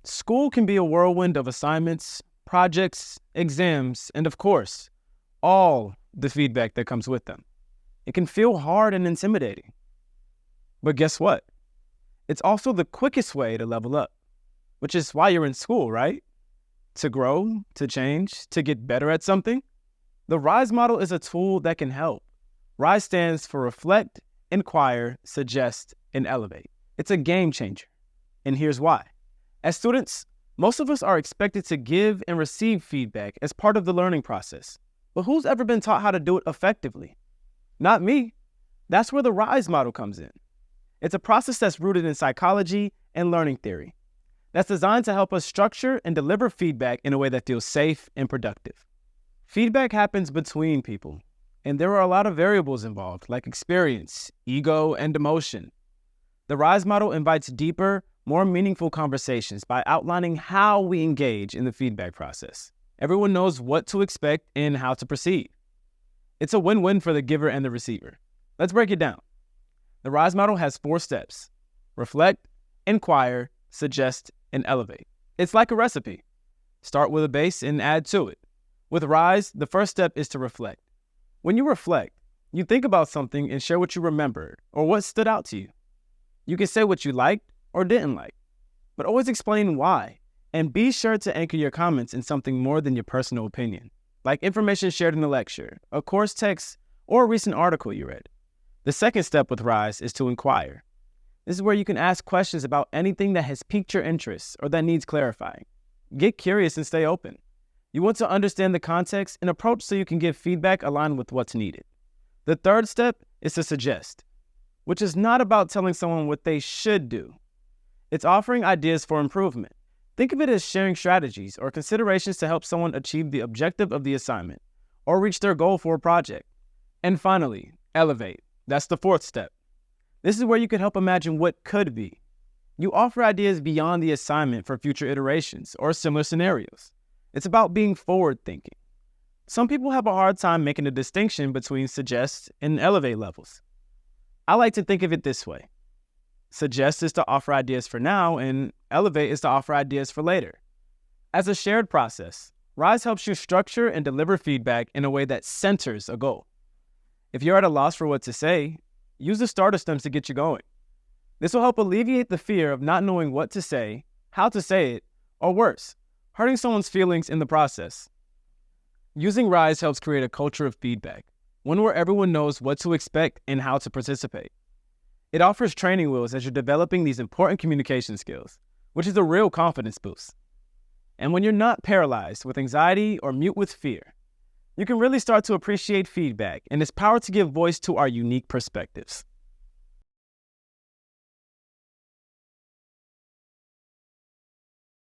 School can be a whirlwind of assignments, projects, exams, and of course, all the feedback that comes with them. It can feel hard and intimidating. But guess what? It's also the quickest way to level up, which is why you're in school, right? To grow, to change, to get better at something. The RISE model is a tool that can help. RISE stands for Reflect, Inquire, Suggest, and Elevate. It's a game changer. And here's why. As students, most of us are expected to give and receive feedback as part of the learning process. But who's ever been taught how to do it effectively? Not me. That's where the RISE model comes in. It's a process that's rooted in psychology and learning theory. That's designed to help us structure and deliver feedback in a way that feels safe and productive. Feedback happens between people, and there are a lot of variables involved, like experience, ego, and emotion. The RISE model invites deeper, more meaningful conversations by outlining how we engage in the feedback process. Everyone knows what to expect and how to proceed. It's a win-win for the giver and the receiver. Let's break it down. The RISE model has 4 steps: reflect, inquire, suggest, and elevate. It's like a recipe. Start with a base and add to it. With RISE, the first step is to reflect. When you reflect, you think about something and share what you remembered or what stood out to you. You can say what you liked or didn't like, but always explain why, and be sure to anchor your comments in something more than your personal opinion, like information shared in a lecture, a course text, or a recent article you read. The second step with RISE is to inquire. This is where you can ask questions about anything that has piqued your interest or that needs clarifying. Get curious and stay open. You want to understand the context and approach so you can give feedback aligned with what's needed. The third step is to suggest, which is not about telling someone what they should do. It's offering ideas for improvement. Think of it as sharing strategies or considerations to help someone achieve the objective of the assignment or reach their goal for a project. And finally, elevate. That's the fourth step. This is where you can help imagine what could be. You offer ideas beyond the assignment for future iterations or similar scenarios. It's about being forward-thinking. Some people have a hard time making a distinction between suggest and elevate levels. I like to think of it this way. Suggest is to offer ideas for now, and elevate is to offer ideas for later. As a shared process, RISE helps you structure and deliver feedback in a way that centers a goal. If you're at a loss for what to say, use the starter stems to get you going. This will help alleviate the fear of not knowing what to say, how to say it, or worse, hurting someone's feelings in the process. Using RISE helps create a culture of feedback, one where everyone knows what to expect and how to participate. It offers training wheels as you're developing these important communication skills, which is a real confidence boost. And when you're not paralyzed with anxiety or mute with fear, you can really start to appreciate feedback and its power to give voice to our unique perspectives.